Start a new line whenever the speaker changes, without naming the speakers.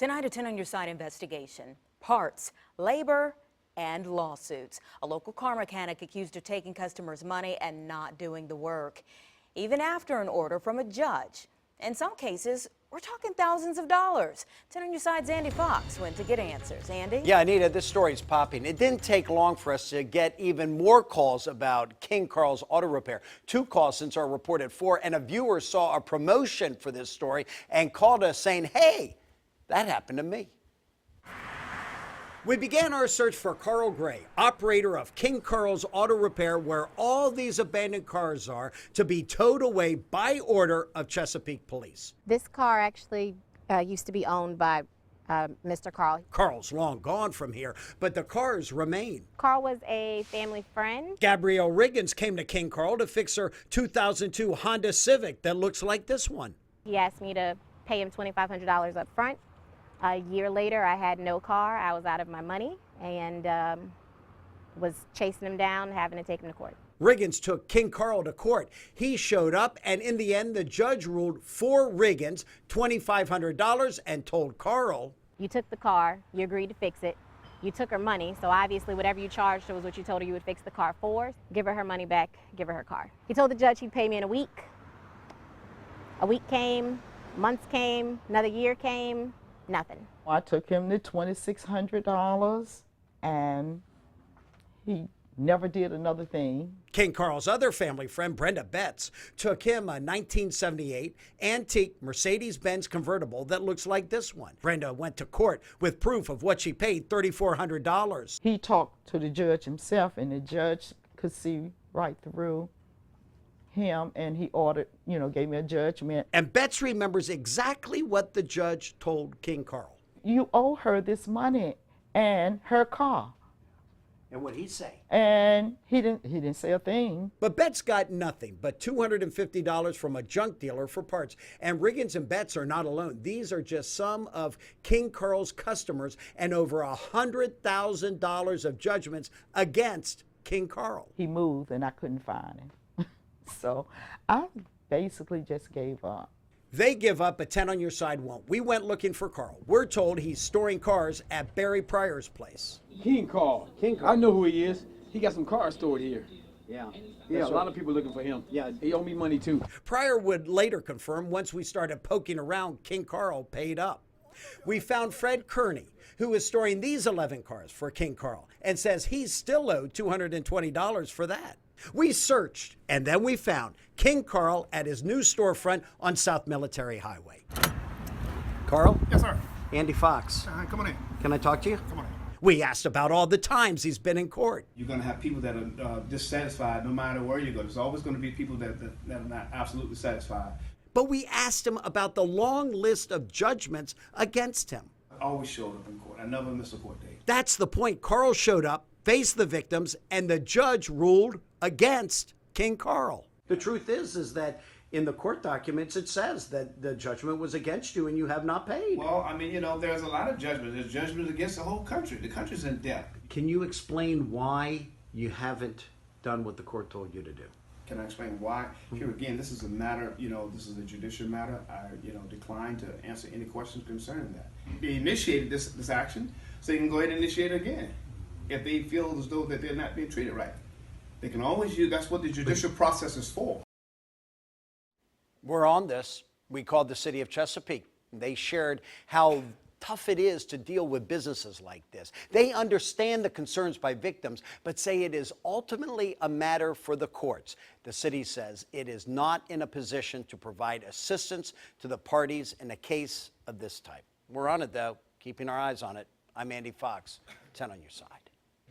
Tonight, a 10 on your side investigation. Parts, labor, and lawsuits. A local car mechanic accused of taking customers' money and not doing the work, even after an order from a judge. In some cases, we're talking thousands of dollars. 10 on your side's Andy Fox went to get answers. Andy?
Yeah, Anita, this story's popping. It didn't take long for us to get even more calls about King Carl's Auto Repair. 2 calls since our report at 4, and a viewer saw a promotion for this story and called us saying, hey, that happened to me. We began our search for Carl Gray, operator of King Carl's Auto Repair, where all these abandoned cars are to be towed away by order of Chesapeake Police.
This car actually used to be owned by Mr. Carl.
Carl's long gone from here, but the cars remain.
Carl was a family friend.
Gabrielle Riggins came to King Carl to fix her 2002 Honda Civic that looks like this one.
He asked me to pay him $2,500 up front. A year later, I had no car. I was out of my money and was chasing him down, having to take him to court.
Riggins took King Carl to court. He showed up, and in the end, the judge ruled for Riggins $2,500 and told Carl,
you took the car, you agreed to fix it, you took her money, so obviously whatever you charged her was what you told her you would fix the car for. Give her her money back, give her her car. He told the judge he'd pay me in a week. A week came, months came, another year came. Nothing.
I took him to $2,600 and he never did another thing.
King Carl's other family friend, Brenda Betts, took him a 1978 antique Mercedes-Benz convertible that looks like this one. Brenda went to court with proof of what she paid, $3,400.
He talked to the judge himself and the judge could see right through him, and he ordered, gave me a judgment.
And Betts remembers exactly what the judge told King Carl.
You owe her this money and her car.
And what'd he say?
And he didn't say a thing.
But Betts got nothing but $250 from a junk dealer for parts. And Riggins and Betts are not alone. These are just some of King Carl's customers and over $100,000 of judgments against King Carl.
He moved and I couldn't find him. So I basically just gave up.
They give up, but 10 on your side won't. We went looking for Carl. We're told he's storing cars at Barry Pryor's place.
King Carl. I know who he is. He got some cars stored here.
Yeah.
Yeah, a lot of people looking for him.
Yeah.
He owe me money too.
Pryor would later confirm once we started poking around, King Carl paid up. We found Fred Kearney, who is storing these 11 cars for King Carl, and says he's still owed $220 for that. We searched, and then we found King Carl at his new storefront on South Military Highway. Carl?
Yes, sir.
Andy Fox.
Come on in.
Can I talk to you?
Come on in.
We asked about all the times he's been in court.
You're going to have people that are dissatisfied no matter where you go. There's always going to be people that are not absolutely satisfied.
But we asked him about the long list of judgments against him.
I always showed up in court. I never missed a court date.
That's the point. Carl showed up, faced the victims, and the judge ruled against King Carl. The truth is that in the court documents it says that the judgment was against you and you have not paid.
Well, I mean, there's a lot of judgment. There's judgment against the whole country. The country's in debt.
Can you explain why you haven't done what the court told you to do?
Can I explain why? Here again, this is a matter, this is a judicial matter. I, decline to answer any questions concerning that. They initiated this action, so they can go ahead and initiate it again if they feel as though that they're not being treated right. They can always use, that's what the judicial process is for.
We're on this. We called the city of Chesapeake. They shared how tough it is to deal with businesses like this. They understand the concerns by victims, but say it is ultimately a matter for the courts. The city says it is not in a position to provide assistance to the parties in a case of this type. We're on it, though, keeping our eyes on it. I'm Andy Fox, 10 on your side.